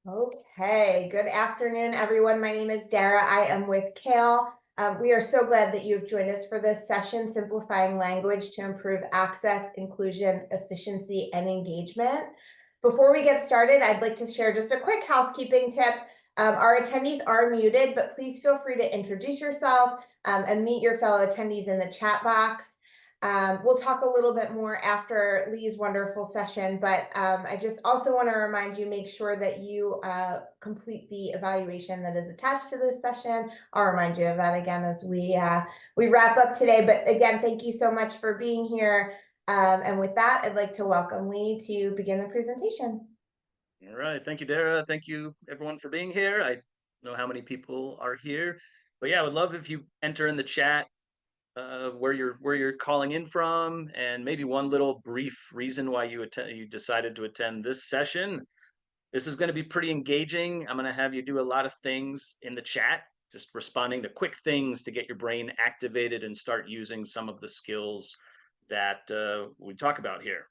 Okay, good afternoon, everyone. My name is Dara. I am with Kale. We are so glad that you've joined us for this session, Simplifying Language to Improve Access, Inclusion, Efficiency, and Engagement. Before we get started, I'd like to share just a quick housekeeping tip. Our attendees are muted, but please feel free to introduce yourself and meet your fellow attendees in the chat box. We'll talk a little bit more after Lee's wonderful session, but I just also want to remind you, make sure that you complete the evaluation that is attached to this session. I'll remind you of that again as we wrap up today. But again, thank you so much for being here. And with that, I'd like to welcome Lee to begin the presentation. All right. Thank you, Dara. Thank you, everyone, for being here. I know how many people are here, but yeah, I would love if you enter in the chat where you're calling in from, and maybe one little brief reason why you decided to attend this session. This is going to be pretty engaging. I'm going to have you do a lot of things in the chat, just responding to quick things to get your brain activated and start using some of the skills that we talk about here.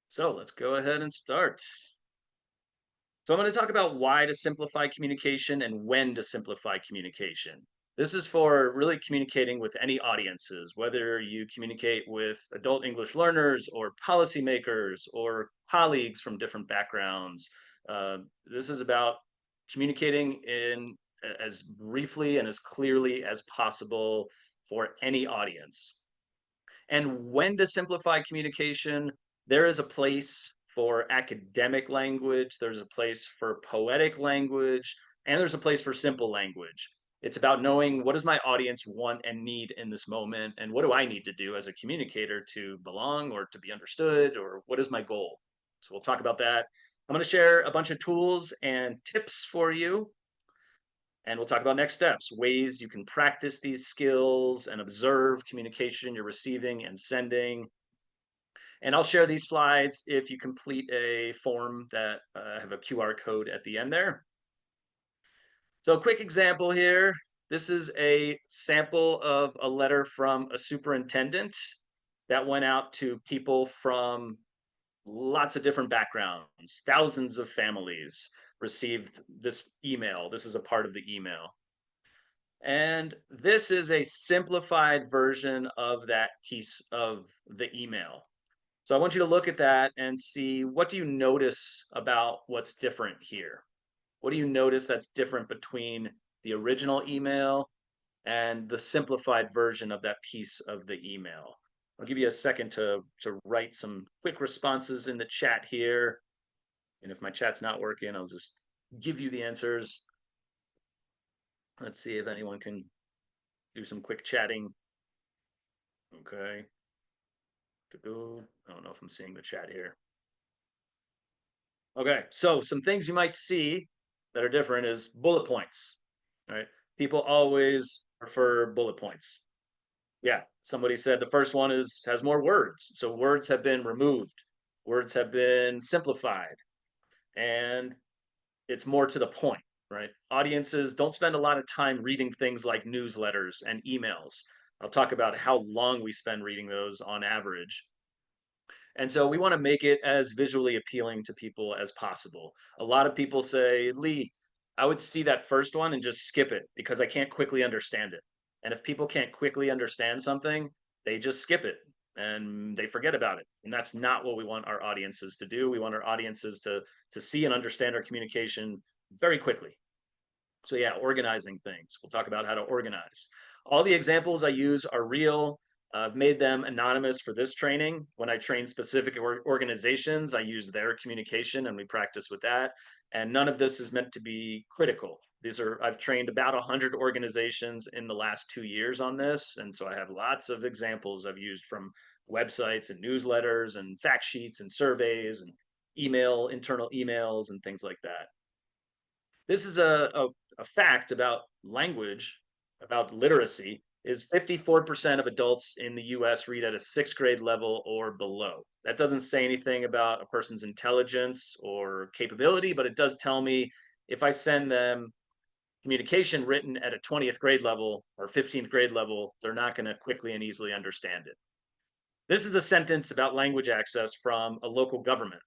So let's go ahead and start. So I'm going to talk about why to simplify communication and when to simplify communication. This is for really communicating with any audiences, whether you communicate with adult English learners or policymakers or colleagues from different backgrounds. This is about communicating in as briefly and as clearly as possible for any audience. And when to simplify communication, there is a place for academic language, there's a place for poetic language, and there's a place for simple language. It's about knowing what does my audience want and need in this moment, and what do I need to do as a communicator to belong or to be understood, or what is my goal? So we'll talk about that. I'm going to share a bunch of tools and tips for you, and we'll talk about next steps, ways you can practice these skills and observe communication you're receiving and sending. And I'll share these slides if you complete a form that have a QR code at the end there. So a quick example here. This is a sample of a letter from a superintendent that went out to people from lots of different backgrounds. Thousands of families received this email. This is a part of the email. And this is a simplified version of that piece of the email. So I want you to look at that and see, what do you notice about what's different here? What do you notice that's different between the original email and the simplified version of that piece of the email? I'll give you a second to write some quick responses in the chat here. And if my chat's not working, I'll just give you the answers. Let's see if anyone can do some quick chatting. Okay. I don't know if I'm seeing the chat here. Okay, so some things you might see that are different is bullet points. Right? People always prefer bullet points. Yeah, somebody said the first one has more words. So words have been removed. Words have been simplified, and it's more to the point, right? Audiences don't spend a lot of time reading things like newsletters and emails. I'll talk about how long we spend reading those on average. And so we want to make it as visually appealing to people as possible. A lot of people say, Lee, I would see that first one and just skip it because I can't quickly understand it. And if people can't quickly understand something, they just skip it and they forget about it. And that's not what we want our audiences to do. We want our audiences to see and understand our communication very quickly. So yeah, organizing things. We'll talk about how to organize. All the examples I use are real. I've made them anonymous for this training. When I train specific organizations, I use their communication and we practice with that. And none of this is meant to be critical. I've trained about 100 organizations in the last 2 years on this. And so I have lots of examples I've used from websites and newsletters and fact sheets and surveys and internal emails and things like that. This is a fact about language, about literacy, is 54% of adults in the US read at a sixth grade level or below. That doesn't say anything about a person's intelligence or capability, but it does tell me if I send them communication written at a 20th grade level or 15th grade level, they're not going to quickly and easily understand it. This is a sentence about language access from a local government.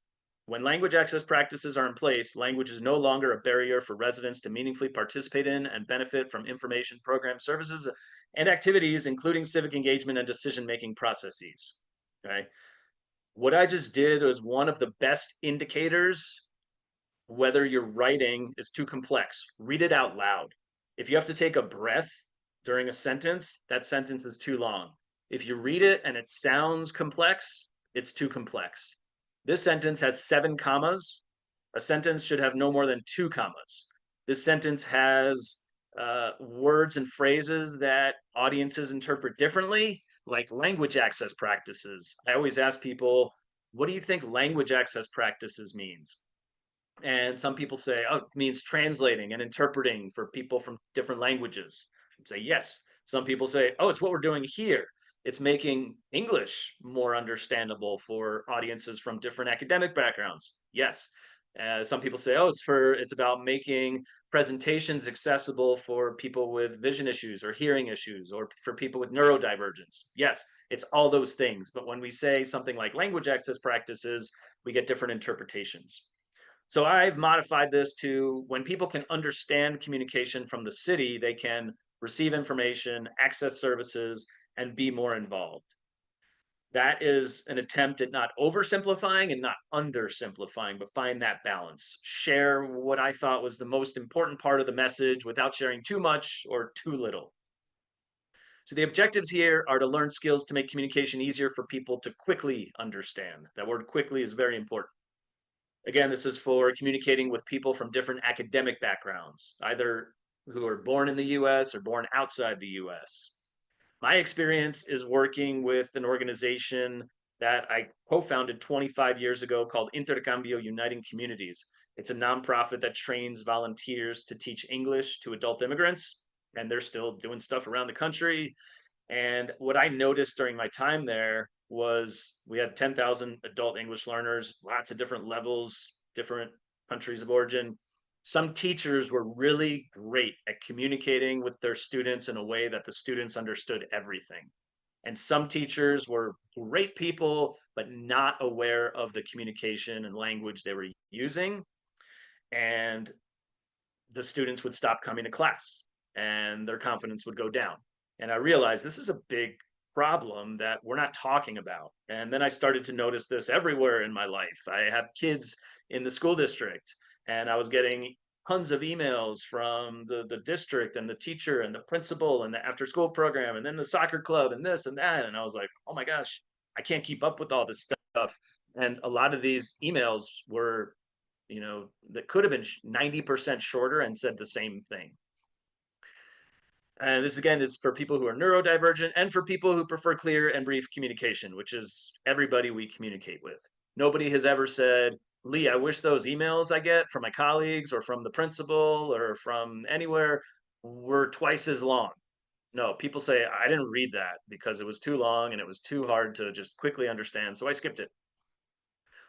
When language access practices are in place, language is no longer a barrier for residents to meaningfully participate in and benefit from information program services and activities, including civic engagement and decision-making processes. Okay. What I just did was one of the best indicators whether your writing is too complex. Read it out loud. If you have to take a breath during a sentence, that sentence is too long. If you read it and it sounds complex, it's too complex. This sentence has 7 commas. A sentence should have no more than 2 commas. This sentence has words and phrases that audiences interpret differently, like language access practices. I always ask people, what do you think language access practices means? And some people say, oh, it means translating and interpreting for people from different languages. I say, yes. Some people say, oh, it's what we're doing here. It's making English more understandable for audiences from different academic backgrounds. Yes. Some people say, oh, it's about making presentations accessible for people with vision issues or hearing issues or for people with neurodivergence. Yes, it's all those things. But when we say something like language access practices, we get different interpretations. So I've modified this to when people can understand communication from the city, they can receive information, access services, and be more involved. That is an attempt at not oversimplifying and not undersimplifying, but find that balance. Share what I thought was the most important part of the message without sharing too much or too little. So the objectives here are to learn skills to make communication easier for people to quickly understand. That word quickly is very important. Again, this is for communicating with people from different academic backgrounds, either who are born in the US or born outside the US. My experience is working with an organization that I co founded 25 years ago called Intercambio Uniting Communities. It's a nonprofit that trains volunteers to teach English to adult immigrants, and they're still doing stuff around the country. And what I noticed during my time there was we had 10,000 adult English learners, lots of different levels, different countries of origin. Some teachers were really great at communicating with their students in a way that the students understood everything. And some teachers were great people, but not aware of the communication and language they were using. And the students would stop coming to class and their confidence would go down. And I realized this is a big problem that we're not talking about. And then I started to notice this everywhere in my life. I have kids in the school district, and I was getting tons of emails from the district and the teacher and the principal and the after school program and then the soccer club and this and that. And I was like, oh my gosh, I can't keep up with all this stuff. And a lot of these emails were that could have been 90% shorter and said the same thing. And this again is for people who are neurodivergent and for people who prefer clear and brief communication, which is everybody we communicate with. Nobody has ever said, Lee, I wish those emails I get from my colleagues or from the principal or from anywhere were twice as long. No, people say, I didn't read that because it was too long and it was too hard to just quickly understand. So I skipped it.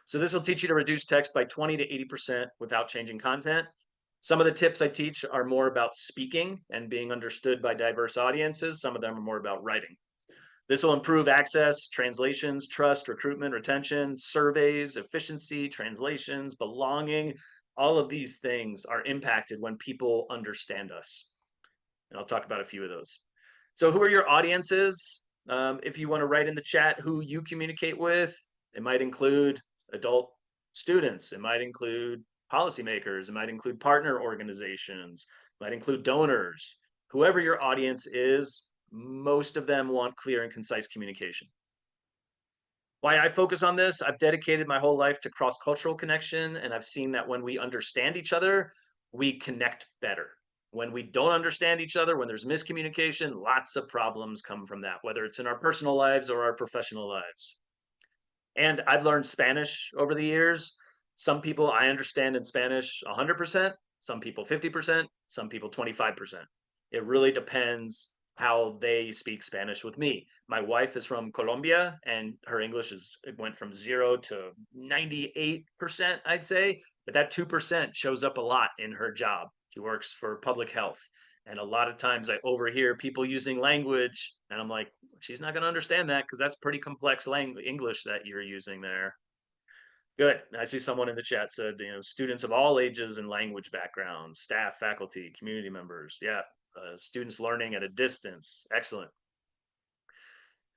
So this will teach you to reduce text by 20 to 80% without changing content. Some of the tips I teach are more about speaking and being understood by diverse audiences. Some of them are more about writing. This will improve access, translations, trust, recruitment, retention, surveys, efficiency, translations, belonging. All of these things are impacted when people understand us. And I'll talk about a few of those. So who are your audiences? If you want to write in the chat who you communicate with, it might include adult students. It might include policymakers. It might include partner organizations. It might include donors. Whoever your audience is, most of them want clear and concise communication. Why I focus on this, I've dedicated my whole life to cross-cultural connection, and I've seen that when we understand each other, we connect better. When we don't understand each other, when there's miscommunication, lots of problems come from that, whether it's in our personal lives or our professional lives. And I've learned Spanish over the years. Some people I understand in Spanish 100%, some people 50%, some people 25%. It really depends how they speak Spanish with me. My wife is from Colombia and her English it went from 0 to 98%, I'd say, but that 2% shows up a lot in her job. She works for public health. And a lot of times I overhear people using language and I'm like, she's not going to understand that because that's pretty complex language English that you're using there. Good. I see someone in the chat said, students of all ages and language backgrounds, staff, faculty, community members. Yeah. Students learning at a distance. Excellent.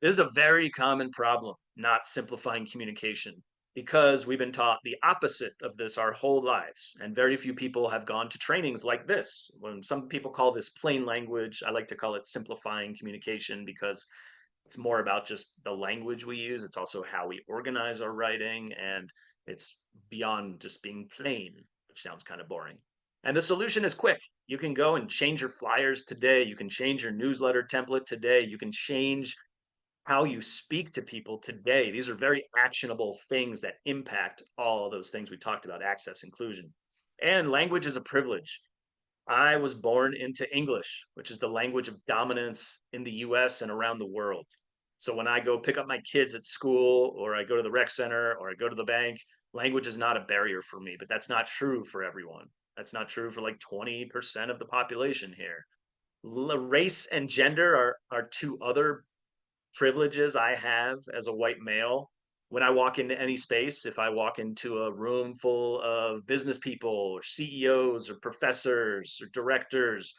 This is a very common problem, not simplifying communication, because we've been taught the opposite of this our whole lives. And very few people have gone to trainings like this. When some people call this plain language, I like to call it simplifying communication because it's more about just the language we use. It's also how we organize our writing, and it's beyond just being plain, which sounds kind of boring. And the solution is quick. You can go and change your flyers today. You can change your newsletter template today. You can change how you speak to people today. These are very actionable things that impact all of those things we talked about: access, inclusion. And language is a privilege. I was born into English, which is the language of dominance in the US and around the world. So when I go pick up my kids at school, or I go to the rec center, or I go to the bank, language is not a barrier for me, but that's not true for everyone. That's not true for like 20% of the population here. Race and gender are two other privileges I have as a white male. When I walk into any space, if I walk into a room full of business people or CEOs or professors or directors,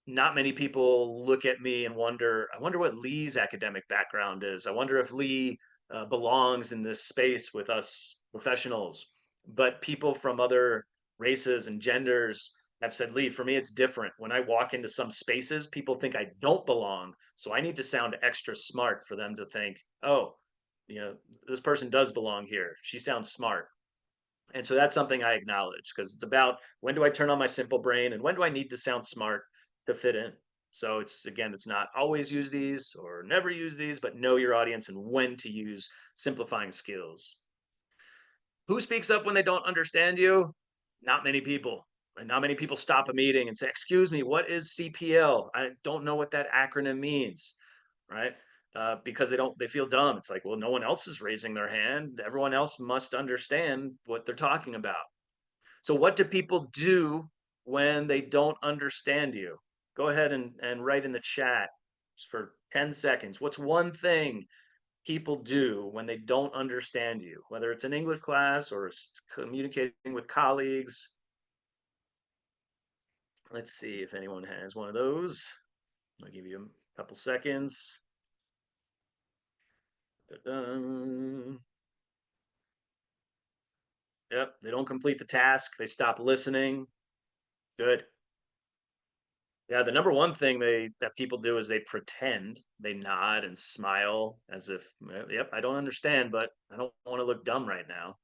not many people look at me and wonder, I wonder what Lee's academic background is. I wonder if Lee belongs in this space with us professionals. But people from other races and genders have said, Lee, for me, it's different. When I walk into some spaces, people think I don't belong. So I need to sound extra smart for them to think, oh, this person does belong here. She sounds smart. And so that's something I acknowledge, because it's about, when do I turn on my simple brain and when do I need to sound smart to fit in? So it's, again, it's not always use these or never use these, but know your audience and when to use simplifying skills. Who speaks up when they don't understand you? Not many people. And not many people stop a meeting and say, excuse me, what is CPL? I don't know what that acronym means, right? Because they feel dumb. It's like, well, no one else is raising their hand. Everyone else must understand what they're talking about. So what do people do when they don't understand you? Go ahead and write in the chat for 10 seconds. What's one thing people do when they don't understand you, whether it's an English class or communicating with colleagues? Let's see if anyone has one of those. I'll give you a couple seconds. Da-da. Yep, they don't complete the task. They stop listening. Good. Yeah, the number one thing that people do is they pretend, they nod and smile as if, yep, I don't understand, but I don't want to look dumb right now.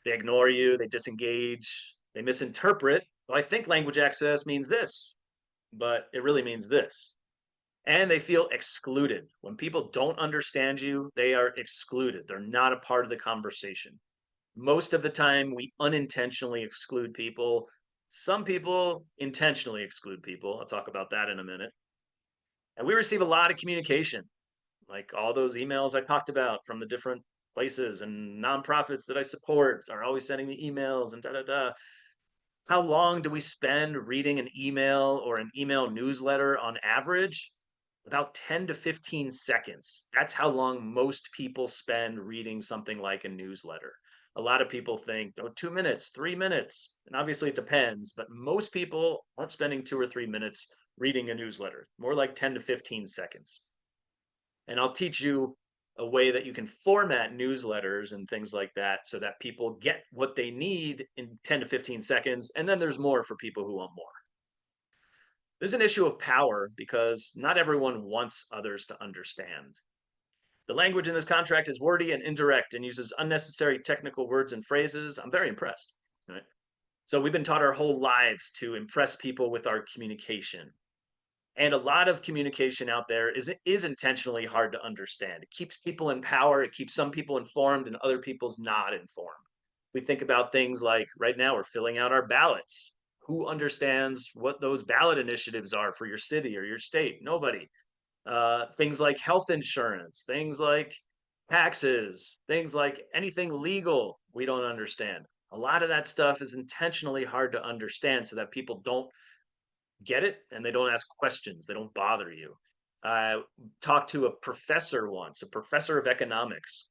They ignore you, they disengage, they misinterpret. Well, I think language access means this, but it really means this. And they feel excluded. When people don't understand you, they are excluded. They're not a part of the conversation. Most of the time, we unintentionally exclude people. Some people intentionally exclude people. I'll talk about that in a minute. And we receive a lot of communication, like all those emails I talked about from the different places, and nonprofits that I support are always sending me emails and da da da. How long do we spend reading an email or an email newsletter on average? About 10 to 15 seconds. That's how long most people spend reading something like a newsletter. A lot of people think, oh, 2 minutes, 3 minutes. And obviously it depends, but most people aren't spending 2 or 3 minutes reading a newsletter, more like 10 to 15 seconds. And I'll teach you a way that you can format newsletters and things like that so that people get what they need in 10 to 15 seconds. And then there's more for people who want more. There's an issue of power because not everyone wants others to understand. The language in this contract is wordy and indirect and uses unnecessary technical words and phrases. I'm very impressed. Right? So we've been taught our whole lives to impress people with our communication. And a lot of communication out there is intentionally hard to understand. It keeps people in power. It keeps some people informed and other people's not informed. We think about things like right now we're filling out our ballots. Who understands what those ballot initiatives are for your city or your state? Nobody. Things like health insurance, things like taxes, things like anything legal, we don't understand. A lot of that stuff is intentionally hard to understand so that people don't get it and they don't ask questions, they don't bother you. I talked to a professor once, a professor of economics,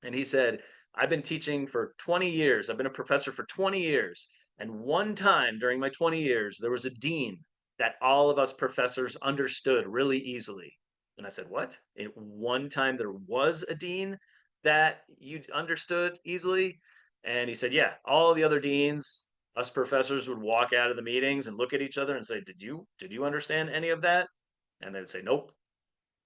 and he said I've been teaching for 20 years. I've been a professor for 20 years. And one time during my 20 years, there was a dean that all of us professors understood really easily. And I said, what? One time there was a dean that you understood easily? And he said, yeah, all the other deans, us professors would walk out of the meetings and look at each other and say, did you understand any of that? And they would say, nope.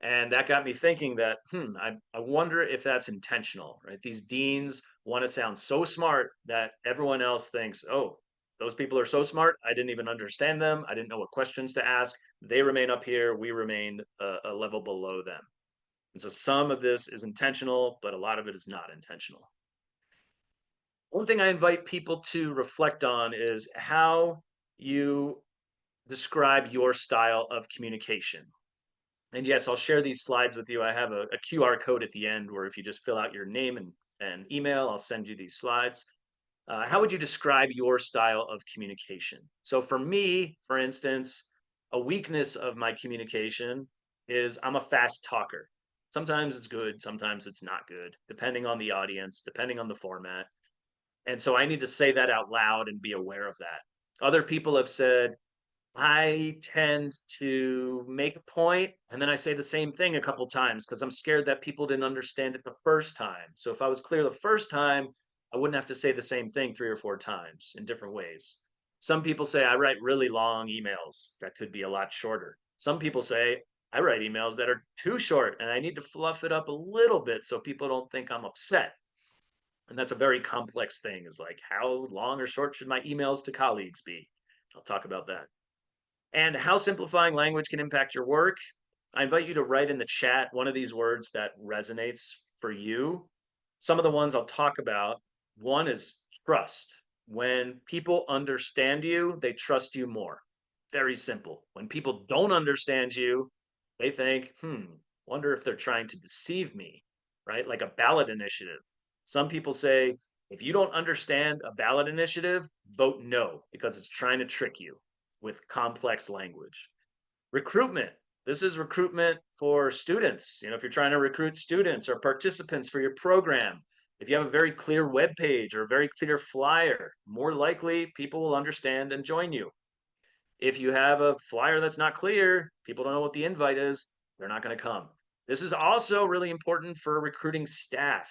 And that got me thinking that, I wonder if that's intentional, right? These deans want to sound so smart that everyone else thinks, oh, those people are so smart. I didn't even understand them. I didn't know what questions to ask. They remain up here. We remain a level below them. And so some of this is intentional, but a lot of it is not intentional. One thing I invite people to reflect on is how you describe your style of communication. And yes, I'll share these slides with you. I have a QR code at the end where if you just fill out your name and email, I'll send you these slides. How would you describe your style of communication? So for me, for instance, a weakness of my communication is I'm a fast talker. Sometimes it's good, sometimes it's not good, depending on the audience, depending on the format. And so I need to say that out loud and be aware of that. Other people have said, I tend to make a point and then I say the same thing a couple times because I'm scared that people didn't understand it the first time. So if I was clear the first time, I wouldn't have to say the same thing 3 or 4 times in different ways. Some people say I write really long emails that could be a lot shorter. Some people say I write emails that are too short and I need to fluff it up a little bit so people don't think I'm upset. And that's a very complex thing, is like, how long or short should my emails to colleagues be? I'll talk about that. And how simplifying language can impact your work. I invite you to write in the chat one of these words that resonates for you. Some of the ones I'll talk about. One is trust. When people understand you, they trust you more. Very simple. When people don't understand you, they think, wonder if they're trying to deceive me, right? Like a ballot initiative. Some people say, if you don't understand a ballot initiative, vote no because it's trying to trick you with complex language. Recruitment. This is recruitment for students. If you're trying to recruit students or participants for your program, if you have a very clear web page or a very clear flyer, more likely people will understand and join you. If you have a flyer that's not clear, people don't know what the invite is, they're not going to come. This is also really important for recruiting staff.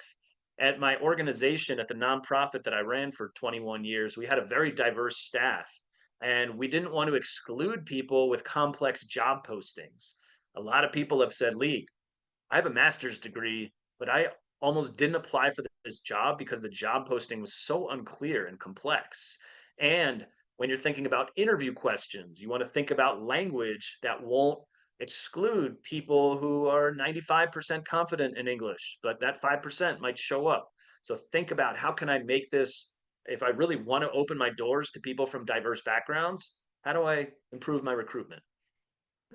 At my organization, at the nonprofit that I ran for 21 years, we had a very diverse staff, and we didn't want to exclude people with complex job postings. A lot of people have said, Lee, I have a master's degree, but I almost didn't apply for this job because the job posting was so unclear and complex. And when you're thinking about interview questions, you want to think about language that won't exclude people who are 95% confident in English, but that 5% might show up. So think about, how can I make this, if I really want to open my doors to people from diverse backgrounds, how do I improve my recruitment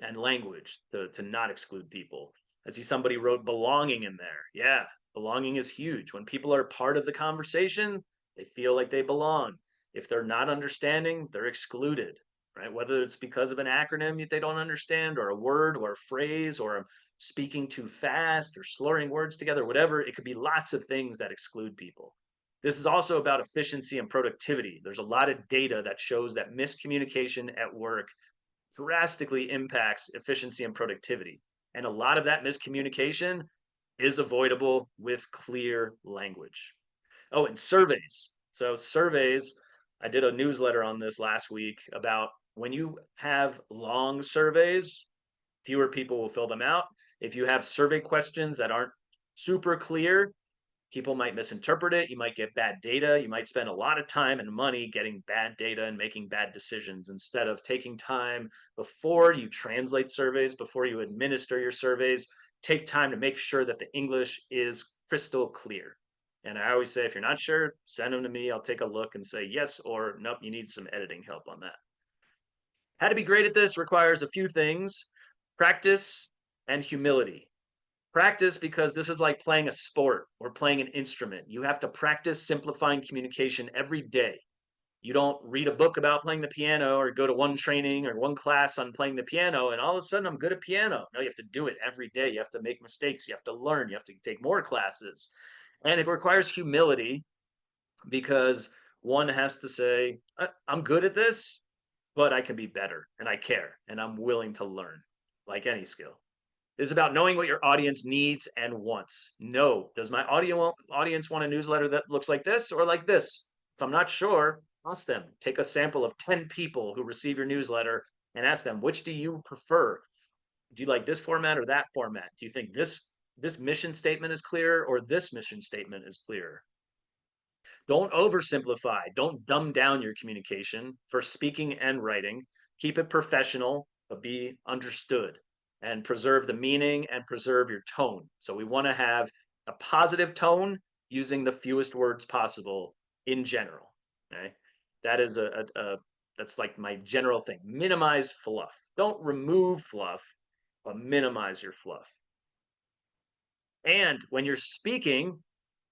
and language to not exclude people? I see somebody wrote belonging in there. Yeah, belonging is huge. When people are part of the conversation, they feel like they belong. If they're not understanding, they're excluded, right? Whether it's because of an acronym that they don't understand, or a word or a phrase, or speaking too fast or slurring words together, whatever, it could be lots of things that exclude people. This is also about efficiency and productivity. There's a lot of data that shows that miscommunication at work drastically impacts efficiency and productivity. And a lot of that miscommunication is avoidable with clear language. Oh, and surveys. So, surveys, I did a newsletter on this last week about when you have long surveys, fewer people will fill them out. If you have survey questions that aren't super clear, people might misinterpret it. You might get bad data. You might spend a lot of time and money getting bad data and making bad decisions, instead of taking time before you translate surveys, before you administer your surveys. Take time to make sure that the English is crystal clear. And I always say, if you're not sure, send them to me. I'll take a look and say yes or nope, you need some editing help on that. How to be great at this requires a few things: practice and humility. Practice, because this is like playing a sport or playing an instrument. You have to practice simplifying communication every day. You don't read a book about playing the piano or go to one training or one class on playing the piano and all of a sudden I'm good at piano. No, you have to do it every day. You have to make mistakes. You have to learn. You have to take more classes. And it requires humility because one has to say, I'm good at this, but I can be better and I care and I'm willing to learn like any skill. It's about knowing what your audience needs and wants. No, does my audience want a newsletter that looks like this or like this? If I'm not sure, ask them. Take a sample of 10 people who receive your newsletter and ask them, which do you prefer? Do you like this format or that format? Do you think this mission statement is clear or this mission statement is clear? Don't oversimplify. Don't dumb down your communication for speaking and writing. Keep it professional, but be understood and preserve the meaning and preserve your tone. So we want to have a positive tone using the fewest words possible in general. Okay. That is that's like my general thing. Minimize fluff. Don't remove fluff, but minimize your fluff. And when you're speaking,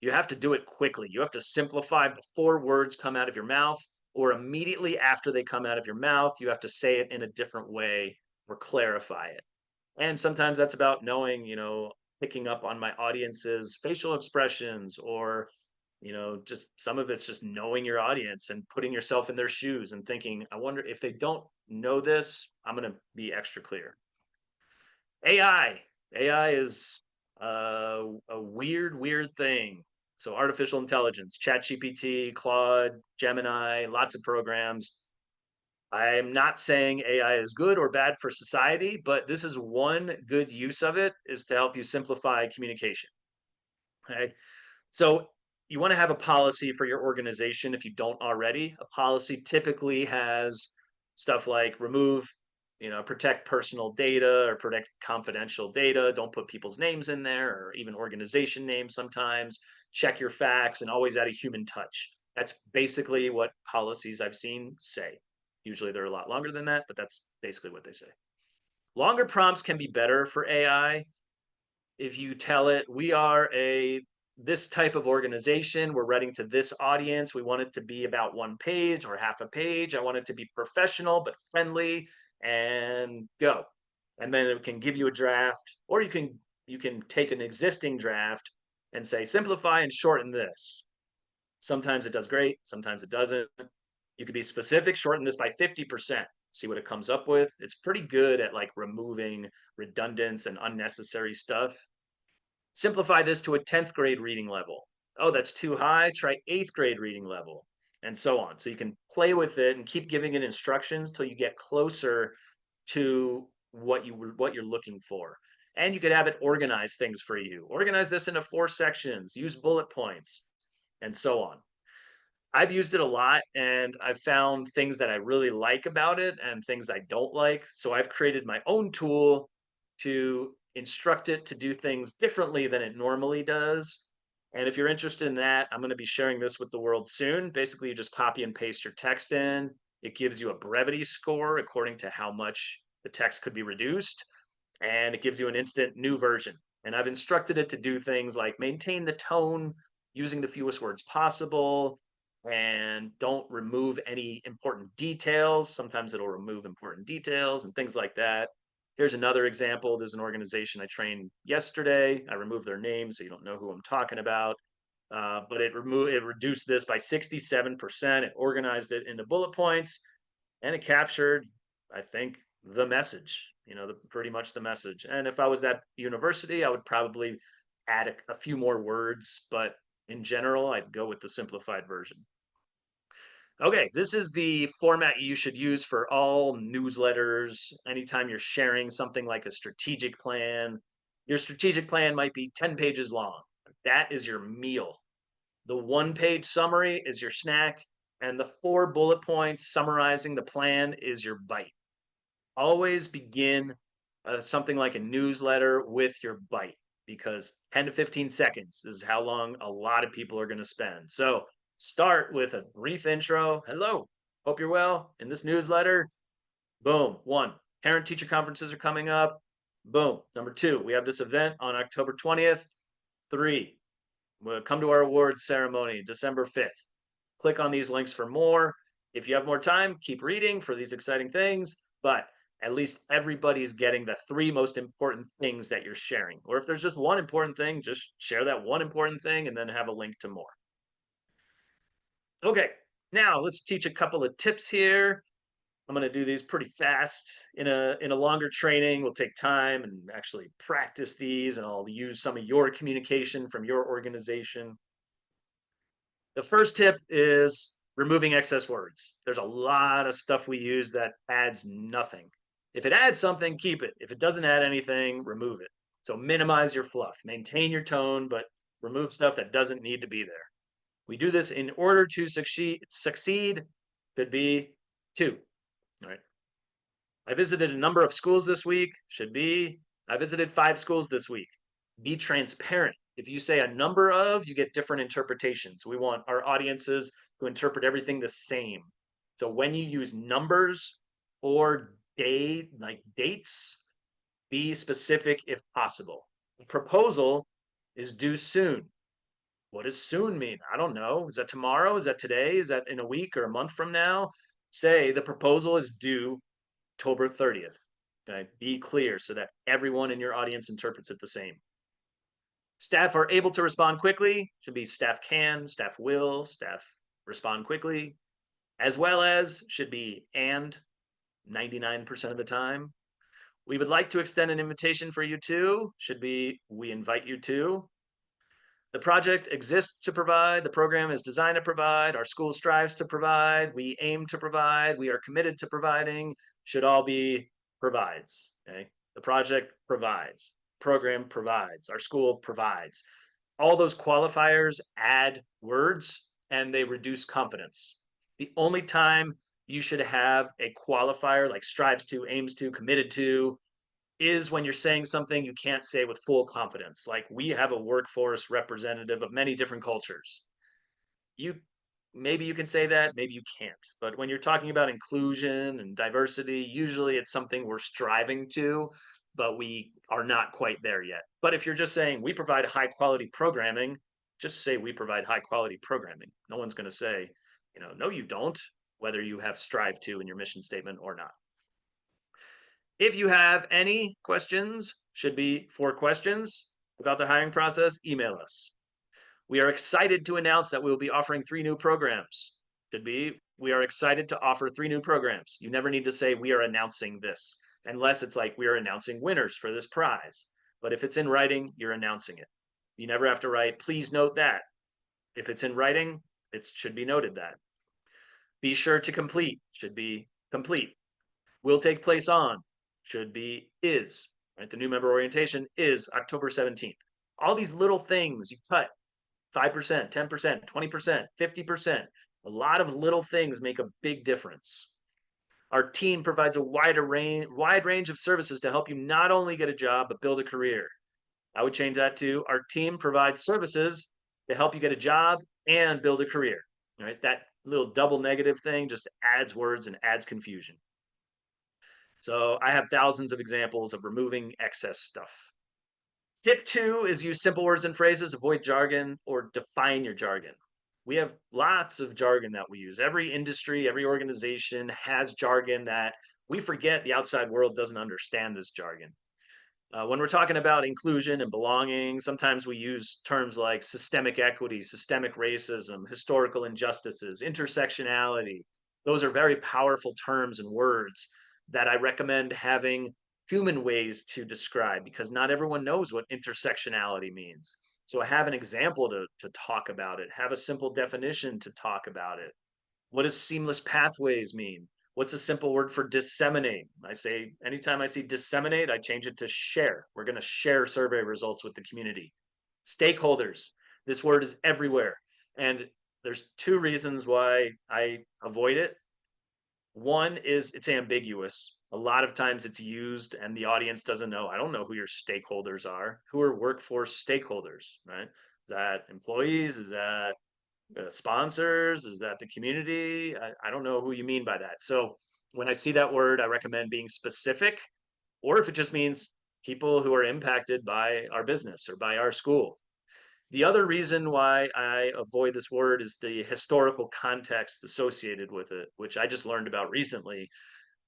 you have to do it quickly. You have to simplify before words come out of your mouth, or immediately after they come out of your mouth. You have to say it in a different way or clarify it. And sometimes that's about knowing, picking up on my audience's facial expressions, or, just some of it's just knowing your audience and putting yourself in their shoes and thinking, I wonder if they don't know this, I'm going to be extra clear. AI. AI is a weird thing. So artificial intelligence, ChatGPT, Claude, Gemini, lots of programs. I'm not saying AI is good or bad for society, but this is one good use of it is to help you simplify communication. Okay. So you want to have a policy for your organization if you don't already. A policy typically has stuff like remove, protect personal data or protect confidential data. Don't put people's names in there or even organization names sometimes. Check your facts and always add a human touch. That's basically what policies I've seen say. Usually they're a lot longer than that, but that's basically what they say. Longer prompts can be better for AI if you tell it, we are a this type of organization, we're writing to this audience, we want it to be about one page or half a page, I want it to be professional but friendly, and go. And then it can give you a draft, or you can take an existing draft and say simplify and shorten this. Sometimes it does great, sometimes it doesn't. You could be specific, shorten this by 50%, see what it comes up with. It's pretty good at like removing redundance and unnecessary stuff. Simplify this to a 10th grade reading level. Oh, that's too high. Try 8th grade reading level, and so on. So you can play with it and keep giving it instructions till you get closer to what you're looking for. And you could have it organize things for you. Organize this into 4 sections, use bullet points, and so on. I've used it a lot and I've found things that I really like about it and things I don't like. So I've created my own tool to instruct it to do things differently than it normally does. And if you're interested in that, I'm going to be sharing this with the world soon. Basically, you just copy and paste your text in. It gives you a brevity score according to how much the text could be reduced. And it gives you an instant new version. And I've instructed it to do things like maintain the tone using the fewest words possible, and don't remove any important details. Sometimes it'll remove important details and things like that. Here's another example. There's an organization I trained yesterday. I removed their name so you don't know who I'm talking about. But it reduced this by 67%. It organized it into bullet points, and it captured, I think, the message. Pretty much the message. And if I was at university, I would probably add a few more words, but in general, I'd go with the simplified version. Okay, this is the format you should use for all newsletters. Anytime you're sharing something like a strategic plan, your strategic plan might be 10 pages long. That is your meal. The 1-page summary is your snack, and the 4 bullet points summarizing the plan is your bite. Always begin something like a newsletter with your bite, because 10 to 15 seconds is how long a lot of people are going to spend. So start with a brief intro. Hello, hope you're well. In this newsletter, boom, 1, parent teacher conferences are coming up. Boom. Number 2, we have this event on October 20th. 3, we'll come to our awards ceremony December 5th. Click on these links for more. If you have more time, keep reading for these exciting things. But at least everybody's getting the three most important things that you're sharing. Or if there's just one important thing, just share that one important thing and then have a link to more. Okay, now let's teach a couple of tips here. I'm going to do these pretty fast. In a longer training, we'll take time and actually practice these, and I'll use some of your communication from your organization. The first tip is removing excess words. There's a lot of stuff we use that adds nothing. If it adds something, keep it. If it doesn't add anything, remove it. So minimize your fluff, maintain your tone, but remove stuff that doesn't need to be there. We do this in order to succeed could be two. All right. I visited a number of schools this week, should be I visited 5 schools this week. Be transparent. If you say a number of, you get different interpretations. We want our audiences to interpret everything the same. So when you use numbers or like dates, be specific if possible. The proposal is due soon. What does soon mean? I don't know. Is that tomorrow? Is that today? Is that in a week or a month from now? Say the proposal is due October 30th. Okay, be clear so that everyone in your audience interprets it the same. Staff are able to respond quickly. Should be staff can, staff will, staff respond quickly, as well as should be and 99% of the time. We would like to extend an invitation for you too. Should be we invite you to. The project exists to provide, the program is designed to provide, our school strives to provide, we aim to provide, we are committed to providing, should all be provides. Okay. The project provides, program provides, our school provides. All those qualifiers add words and they reduce confidence. The only time you should have a qualifier like strives to, aims to, committed to, is when you're saying something you can't say with full confidence. Like we have a workforce representative of many different cultures. You maybe you can say that, maybe you can't. But when you're talking about inclusion and diversity, usually it's something we're striving to, but we are not quite there yet. But if you're just saying we provide high quality programming, just say we provide high quality programming. No one's going to say, no, you don't, whether you have strive to in your mission statement or not. If you have any questions, should be 4 questions about the hiring process, email us. We are excited to announce that we will be offering 3 new programs. Should be, we are excited to offer 3 new programs. You never need to say we are announcing this, unless it's like we are announcing winners for this prize. But if it's in writing, you're announcing it. You never have to write, please note that. If it's in writing, it should be noted that. Be sure to complete, should be complete. Will take place on, should be is, right? The new member orientation is October 17th. All these little things you cut 5%, 10%, 20%, 50%. A lot of little things make a big difference. Our team provides a wide range of services to help you not only get a job, but build a career. I would change that to our team provides services to help you get a job and build a career. Right? That little double negative thing just adds words and adds confusion. So I have thousands of examples of removing excess stuff. Tip 2 is use simple words and phrases, avoid jargon, or define your jargon. We have lots of jargon that we use. Every industry, every organization has jargon that we forget the outside world doesn't understand this jargon. When we're talking about inclusion and belonging, sometimes we use terms like systemic equity, systemic racism, historical injustices, intersectionality. Those are very powerful terms and words that I recommend having human ways to describe because not everyone knows what intersectionality means. So have an example to talk about it, have a simple definition to talk about it. What does seamless pathways mean? What's a simple word for disseminate? I say, anytime I see disseminate, I change it to share. We're going to share survey results with the community. Stakeholders, this word is everywhere. And there's 2 reasons why I avoid it. One is it's ambiguous. A lot of times it's used and the audience doesn't know. I don't know who your stakeholders are. Who are workforce stakeholders, right? Is that employees? Is that sponsors? Is that the community? I don't know who you mean by that. So when I see that word, I recommend being specific, or if it just means people who are impacted by our business or by our school. The other reason why I avoid this word is the historical context associated with it, which I just learned about recently.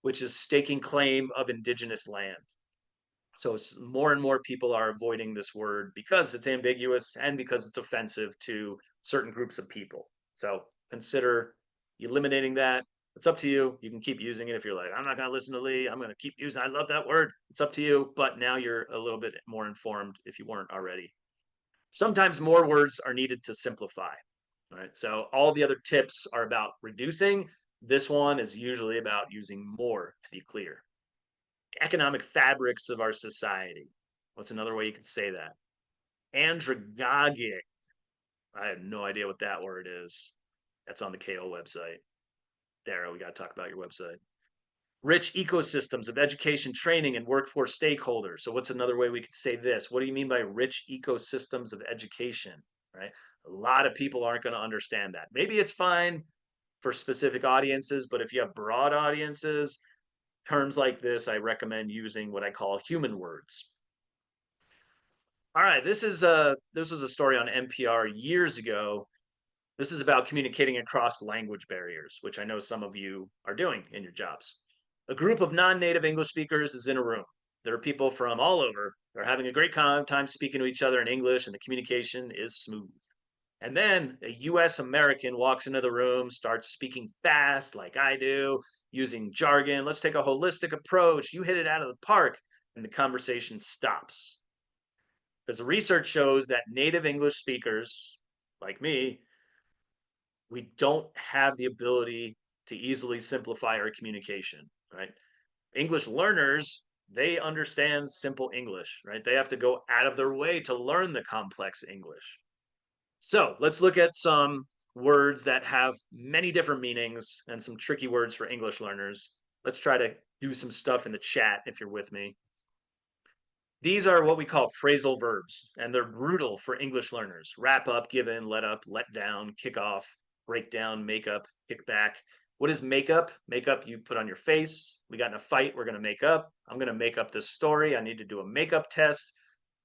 which is staking claim of indigenous land. So more and more people are avoiding this word because it's ambiguous and because it's offensive to certain groups of people. So consider eliminating that. It's up to you. You can keep using it if you're like, I'm not going to listen to Lee. I'm going to keep using. I love that word. It's up to you. But now you're a little bit more informed if you weren't already. Sometimes more words are needed to simplify. All right. So all the other tips are about reducing. This one is usually about using more to be clear. Economic fabrics of our society. What's another way you could say that? Andragogic. I have no idea what that word is. That's on the KO website. Dara, we got to talk about your website. Rich ecosystems of education, training, and workforce stakeholders. So, what's another way we could say this? What do you mean by rich ecosystems of education? Right? A lot of people aren't going to understand that. Maybe it's fine for specific audiences, but if you have broad audiences, terms like this, I recommend using what I call human words. All right, this was a story on NPR years ago. This is about communicating across language barriers, which I know some of you are doing in your jobs. A group of non-native English speakers is in a room. There are people from all over. They're having a great time speaking to each other in English, and the communication is smooth. And then a US American walks into the room, starts speaking fast like I do, using jargon. Let's take a holistic approach. You hit it out of the park. And the conversation stops. Because the research shows that native English speakers, like me, we don't have the ability to easily simplify our communication, right? English learners, they understand simple English, right? They have to go out of their way to learn the complex English. So let's look at some words that have many different meanings and some tricky words for English learners. Let's try to do some stuff in the chat if you're with me. These are what we call phrasal verbs, and they're brutal for English learners. Wrap up, give in, let up, let down, kick off, break down, make up, kick back. What is make up? Make up you put on your face. We got in a fight, we're going to make up. I'm going to make up this story. I need to do a makeup test.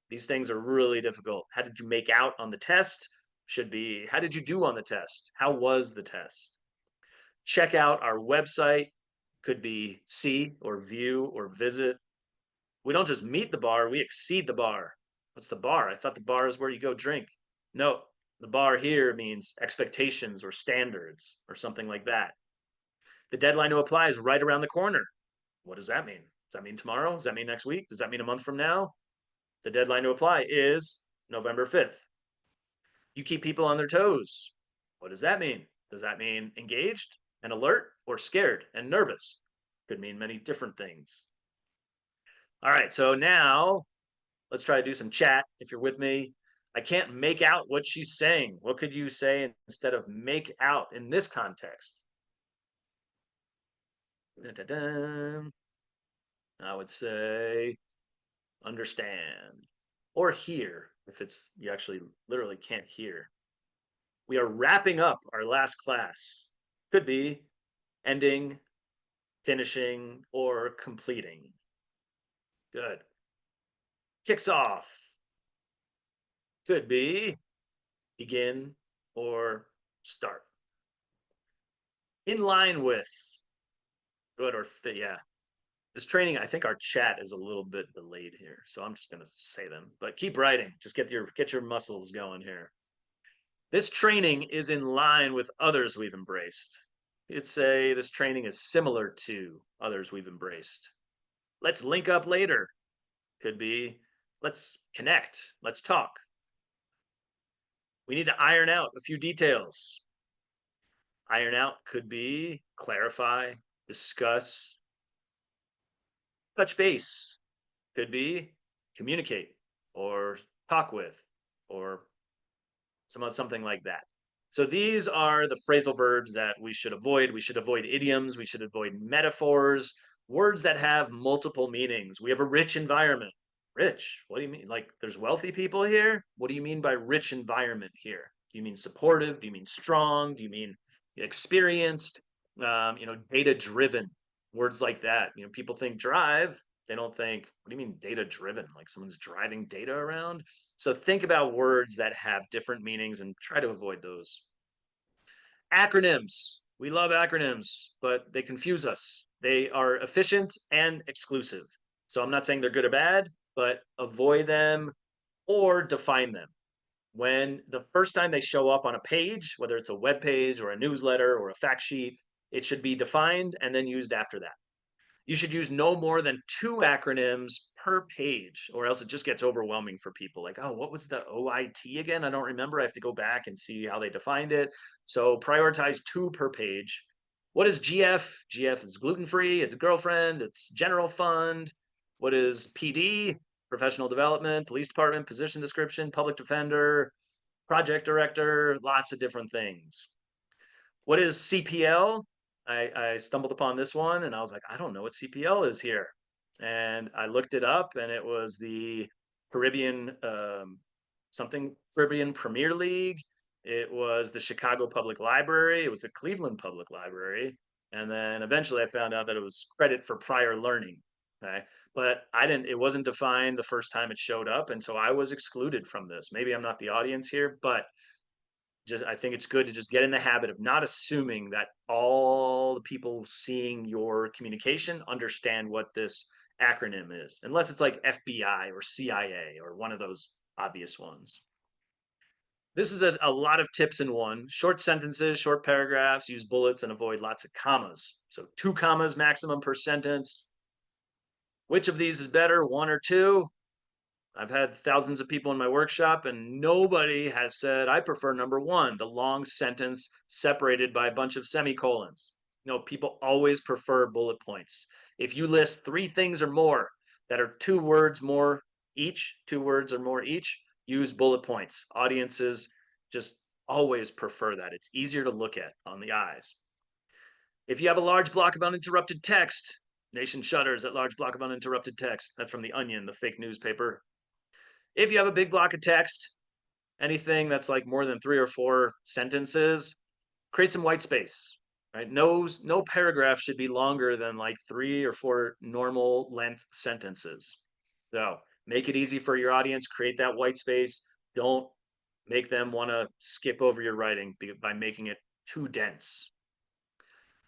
These things are really difficult. How did you make out on the test? Should be, how did you do on the test? How was the test? Check out our website. Could be see or view or visit. We don't just meet the bar, we exceed the bar. What's the bar? I thought the bar is where you go drink. No, the bar here means expectations or standards or something like that. The deadline to apply is right around the corner. What does that mean? Does that mean tomorrow? Does that mean next week? Does that mean a month from now? The deadline to apply is November 5th. You keep people on their toes. What does that mean? Does that mean engaged and alert or scared and nervous? Could mean many different things. All right, so now let's try to do some chat if you're with me. I can't make out what she's saying. What could you say instead of make out in this context? Da-da-da. I would say understand or hear if it's you actually literally can't hear. We are wrapping up our last class. Could be ending, finishing, or completing. Good. Kicks off. Could be begin or start. In line with. Good or fit. Yeah. This training, I think our chat is a little bit delayed here, so I'm just gonna say them. But keep writing. Just get your muscles going here. This training is in line with others we've embraced. You'd say this training is similar to others we've embraced. Let's link up later. Could be let's connect. Let's talk. We need to iron out a few details. Iron out could be clarify, discuss, touch base. Could be communicate or talk with or something like that. So these are the phrasal verbs that we should avoid. We should avoid idioms. We should avoid metaphors, words that have multiple meanings. We have a rich environment. Rich, what do you mean? Like there's wealthy people here? What do you mean by rich environment here? Do you mean supportive? Do you mean strong? Do you mean experienced? Data driven, words like that. People think drive. They don't think, what do you mean data driven? Like someone's driving data around? So think about words that have different meanings and try to avoid those. Acronyms. We love acronyms, but they confuse us. They are efficient and exclusive. So I'm not saying they're good or bad, but avoid them or define them. When the first time they show up on a page, whether it's a web page or a newsletter or a fact sheet, it should be defined and then used after that. You should use no more than 2 acronyms per page, or else it just gets overwhelming for people. Like, oh, what was the OIT again? I don't remember. I have to go back and see how they defined it. So prioritize 2 per page. What is GF? GF is gluten free, it's a girlfriend, it's general fund. What is PD? Professional development, police department, position description, public defender, project director, lots of different things. What is CPL? I stumbled upon this one and I was like, I don't know what CPL is here. And I looked it up and it was the Caribbean, something Caribbean Premier League. It was the Chicago Public Library. It was the Cleveland Public Library. And then eventually I found out that it was credit for prior learning. Okay. But it wasn't defined the first time it showed up. And so I was excluded from this. Maybe I'm not the audience here, but I think it's good to just get in the habit of not assuming that all the people seeing your communication understand what this acronym is, unless it's like FBI or CIA or one of those obvious ones. This is a lot of tips in one. Short sentences, short paragraphs, use bullets, and avoid lots of commas. So 2 commas maximum per sentence. Which of these is better, 1 or 2? I've had thousands of people in my workshop, and nobody has said, I prefer number 1, the long sentence separated by a bunch of semicolons. No, people always prefer bullet points. If you list 3 things or more that are 2 words more each, 2 words or more each, use bullet points. Audiences just always prefer that. It's easier to look at on the eyes. If you have a large block of uninterrupted text, nation shudders at large block of uninterrupted text. That's from The Onion, the fake newspaper. If you have a big block of text, anything that's like more than 3 or 4 sentences, create some white space, right? No paragraph should be longer than like 3 or 4 normal length sentences. So make it easy for your audience, create that white space. Don't make them want to skip over your writing by making it too dense.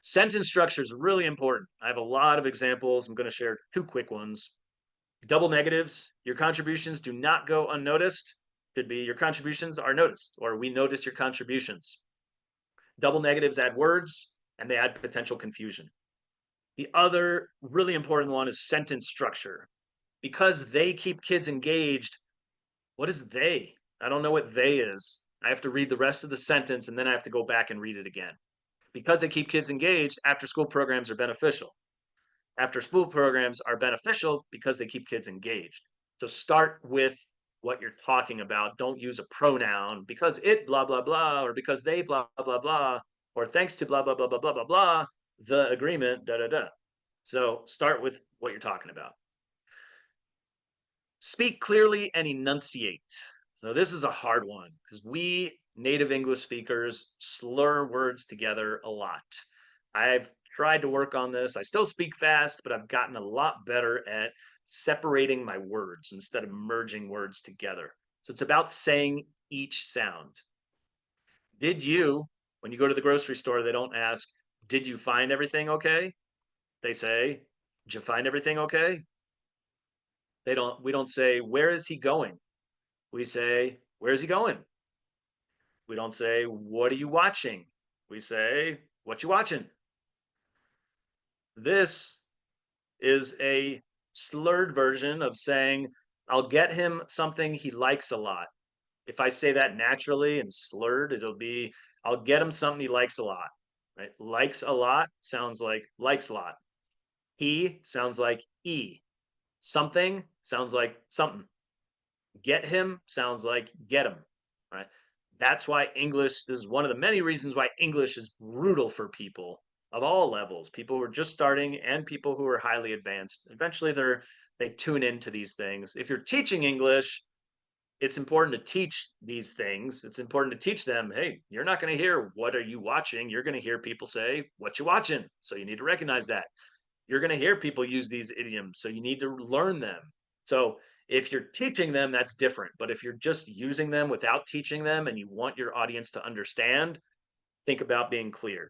Sentence structure is really important. I have a lot of examples. I'm going to share 2 quick ones. Double negatives, your contributions do not go unnoticed. Could be your contributions are noticed, or we notice your contributions. Double negatives add words and they add potential confusion. The other really important one is sentence structure. Because they keep kids engaged, what is they? I don't know what they is. I have to read the rest of the sentence and then I have to go back and read it again. Because they keep kids engaged, after school programs are beneficial. After school programs are beneficial because they keep kids engaged. So start with what you're talking about. Don't use a pronoun because it blah, blah, blah, or because they blah, blah, blah, or thanks to blah, blah, blah, blah, blah, blah, blah, the agreement, da, da, da. So start with what you're talking about. Speak clearly and enunciate. So this is a hard one because we native English speakers slur words together a lot. I've tried to work on this. I still speak fast, but I've gotten a lot better at separating my words instead of merging words together. So it's about saying each sound. Did you, when you go to the grocery store, they don't ask, did you find everything okay? They say, did you find everything okay? We don't say, where is he going? We say, where is he going? We don't say, what are you watching? We say, what you watching? This is a slurred version of saying, I'll get him something he likes a lot. If I say that naturally and slurred, it'll be, I'll get him something he likes a lot, right? Likes a lot sounds like likes a lot. He sounds like E. Something sounds like something. Get him sounds like get him, right? That's why English, this is one of the many reasons why English is brutal for people of all levels, people who are just starting and people who are highly advanced. Eventually they tune into these things. If you're teaching English, it's important to teach these things. It's important to teach them, hey, you're not going to hear what are you watching? You're going to hear people say, what you watching? So you need to recognize that. You're going to hear people use these idioms, so you need to learn them. So if you're teaching them, that's different. But if you're just using them without teaching them and you want your audience to understand, think about being clear.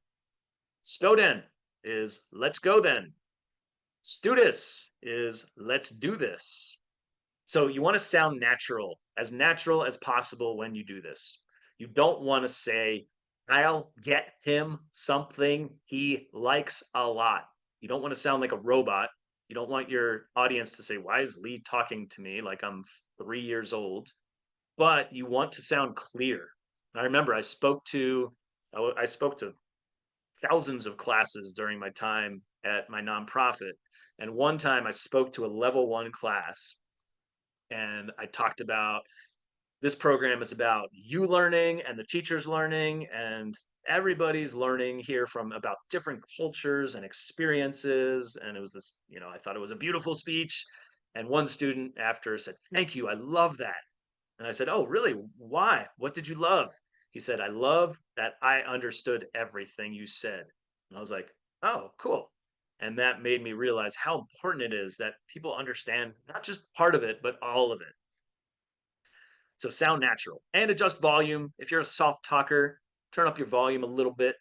Spoden, is let's go then. Studus is let's do this. So you want to sound natural as possible when you do this. You don't want to say, I'll get him something he likes a lot. You don't want to sound like a robot. You don't want your audience to say, why is Lee talking to me like I'm 3 years old? But you want to sound clear. I remember I spoke to thousands of classes during my time at my nonprofit. And one time I spoke to a level one class and I talked about this program is about you learning and the teachers learning and everybody's learning here from about different cultures and experiences. And it was this, I thought it was a beautiful speech. And one student after said, thank you, I love that. And I said, oh, really? Why? What did you love? He said, I love that I understood everything you said. And I was like, oh, cool. And that made me realize how important it is that people understand not just part of it, but all of it. So sound natural and adjust volume. If you're a soft talker, turn up your volume a little bit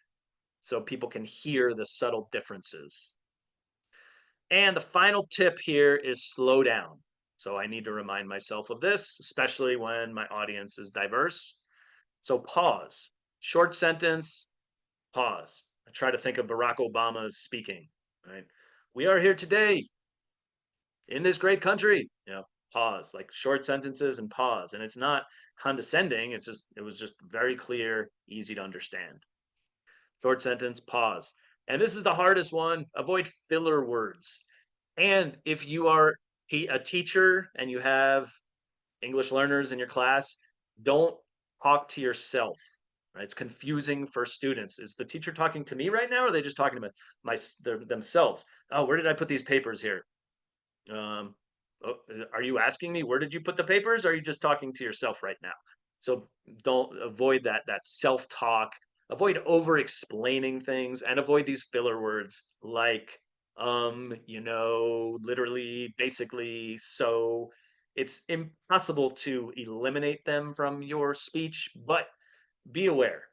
so people can hear the subtle differences. And the final tip here is slow down. So I need to remind myself of this, especially when my audience is diverse. So pause, short sentence, pause. I try to think of Barack Obama speaking, right? We are here today in this great country, pause, like short sentences and pause. And it's not condescending. It was just very clear, easy to understand. Short sentence, pause. And this is the hardest one, avoid filler words. And if you are a teacher and you have English learners in your class, don't talk to yourself. Right? It's confusing for students. Is the teacher talking to me right now, or are they just talking to themselves? Oh, where did I put these papers here? Um, oh, are you asking me where did you put the papers? Or are you just talking to yourself right now? So don't avoid that self talk. Avoid over explaining things and avoid these filler words like literally, basically. So it's impossible to eliminate them from your speech, but be aware.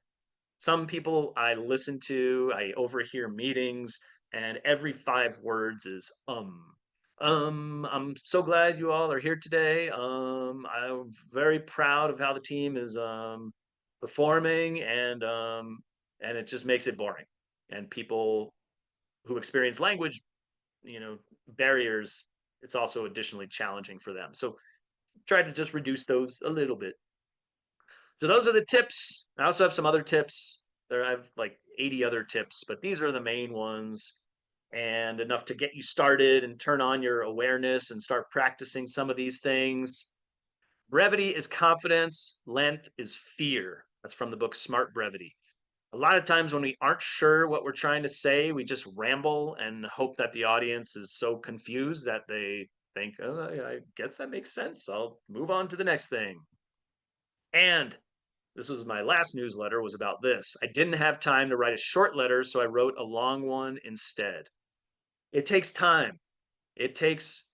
Some people I listen to, I overhear meetings, and every 5 words is. I'm so glad you all are here today. I'm very proud of how the team is performing, and it just makes it boring. And people who experience language, barriers, it's also additionally challenging for them. So try to just reduce those a little bit. So those are the tips. I also have some other tips. I have like 80 other tips, but these are the main ones and enough to get you started and turn on your awareness and start practicing some of these things. Brevity is confidence, length is fear. That's from the book Smart Brevity. A lot of times when we aren't sure what we're trying to say, we just ramble and hope that the audience is so confused that they think, oh, I guess that makes sense. I'll move on to the next thing. And this was my last newsletter was about this. I didn't have time to write a short letter, so I wrote a long one instead. It takes time. It takes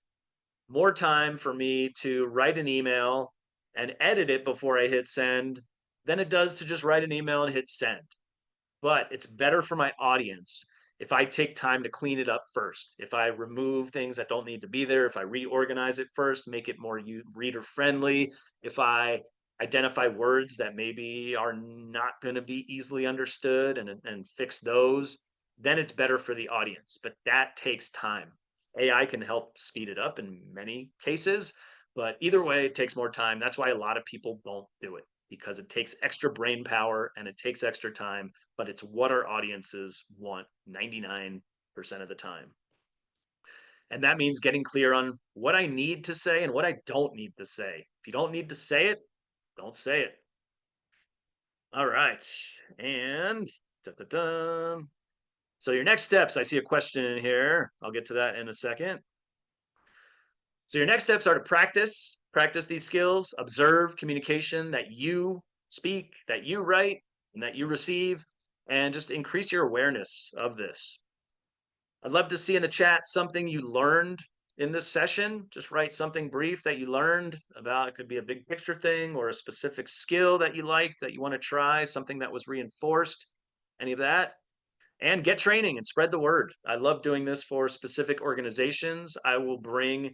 more time for me to write an email and edit it before I hit send than it does to just write an email and hit send. But it's better for my audience if I take time to clean it up first. If I remove things that don't need to be there, if I reorganize it first, make it more reader friendly, if I identify words that maybe are not going to be easily understood and fix those, then it's better for the audience. But that takes time. AI can help speed it up in many cases, but either way, it takes more time. That's why a lot of people don't do it because it takes extra brain power and it takes extra time, but it's what our audiences want 99% of the time. And that means getting clear on what I need to say and what I don't need to say. If you don't need to say it, don't say it. All right. And da-da-da. So your next steps, I see a question in here. I'll get to that in a second. So your next steps are to practice these skills, observe communication that you speak, that you write, and that you receive, and just increase your awareness of this. I'd love to see in the chat something you learned in this session. Just write something brief that you learned about. It could be a big picture thing or a specific skill that you liked that you want to try, something that was reinforced, any of that. and get training and spread the word. I love doing this for specific organizations. I will bring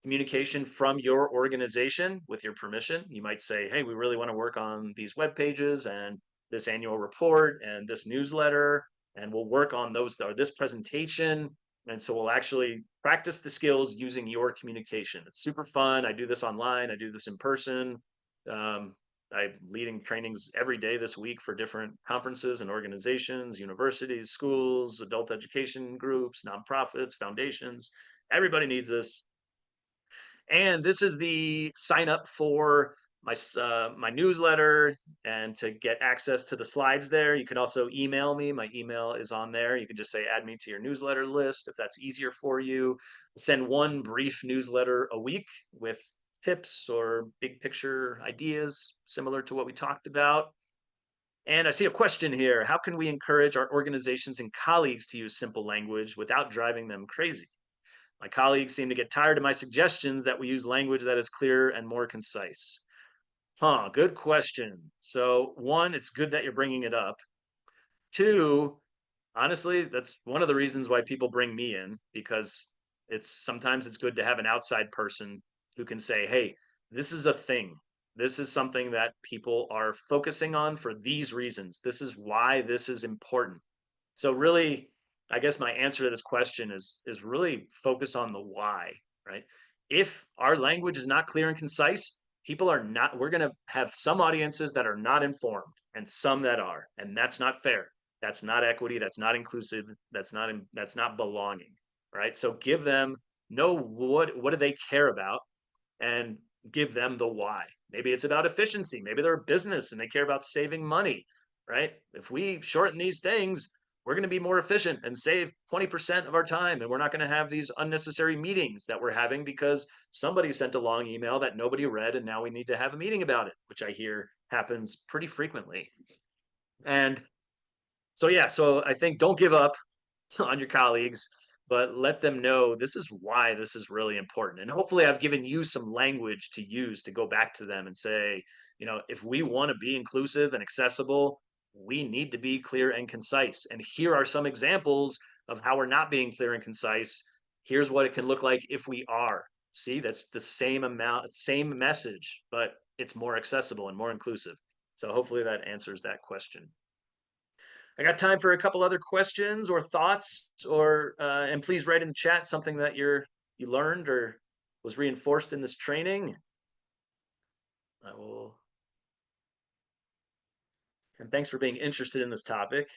communication from your organization with your permission. You might say, hey, we really want to work on these web pages and this annual report and this newsletter, and we'll work on those or this presentation. And so we'll actually practice the skills using your communication. It's super fun. I do this online, I do this in person. I'm leading trainings every day this week for different conferences and organizations, universities, schools, adult education groups, nonprofits, foundations. Everybody needs this. And this is the sign up for my newsletter and to get access to the slides there. You can also email me. My email is on there. You can just say add me to your newsletter list if that's easier for you. Send one brief newsletter a week with tips or big picture ideas similar to what we talked about. And I see a question here. How can we encourage our organizations and colleagues to use simple language without driving them crazy? My colleagues seem to get tired of my suggestions that we use language that is clearer and more concise. Good question. So, one, it's good that you're bringing it up. Two, honestly, that's one of the reasons why people bring me in, because sometimes it's good to have an outside person who can say, hey, this is a thing. This is something that people are focusing on for these reasons. This is why this is important. So really, I guess my answer to this question is really focus on the why, right? If our language is not clear and concise, people are not, we're going to have some audiences that are not informed and some that are, and that's not fair. That's not equity, that's not inclusive, that's not belonging, right? So give them know what do they care about and give them the why. Maybe it's about efficiency, maybe they're a business and they care about saving money, right? If we shorten these things, we're going to be more efficient and save 20% of our time. And we're not going to have these unnecessary meetings that we're having because somebody sent a long email that nobody read. And now we need to have a meeting about it, which I hear happens pretty frequently. And so, yeah, so I think don't give up on your colleagues, but let them know this is why this is really important. And hopefully, I've given you some language to use to go back to them and say, if we want to be inclusive and accessible, we need to be clear and concise. And here are some examples of how we're not being clear and concise. Here's what it can look like if we are. See, that's the same amount, same message, but it's more accessible and more inclusive. So hopefully that answers that question. I got time for a couple other questions or thoughts, or and please write in the chat something that you learned or was reinforced in this training. I will. And thanks for being interested in this topic.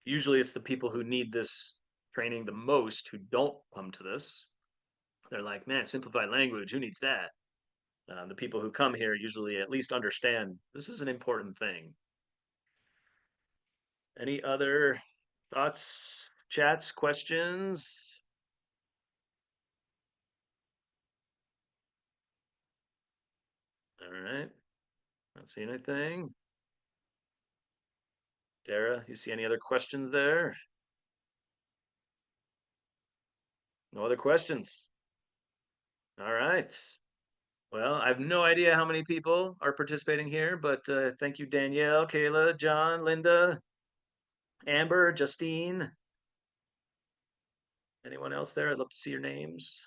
Usually it's the people who need this training the most who don't come to this. They're like, man, simplified language, who needs that? The people who come here usually at least understand this is an important thing. Any other thoughts, chats, questions? All right. Not seeing anything. Dara, you see any other questions there? No other questions. All right. Well, I have no idea how many people are participating here, but thank you, Danielle, Kayla, John, Linda, Amber, Justine. Anyone else there? I'd love to see your names.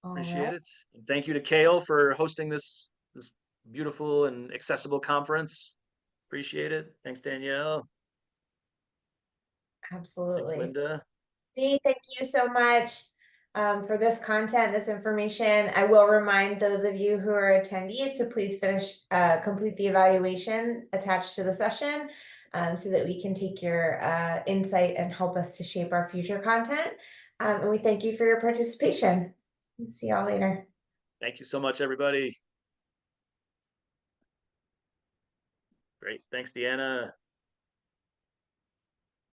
Appreciate it. And thank you to Kale for hosting this beautiful and accessible conference. Appreciate it. Thanks, Danielle. Absolutely. Thanks, Linda. Dee, thank you so much for this content, this information. I will remind those of you who are attendees to please complete the evaluation attached to the session so that we can take your insight and help us to shape our future content. And we thank you for your participation. See y'all later. Thank you so much, everybody. Great. Thanks, Deanna.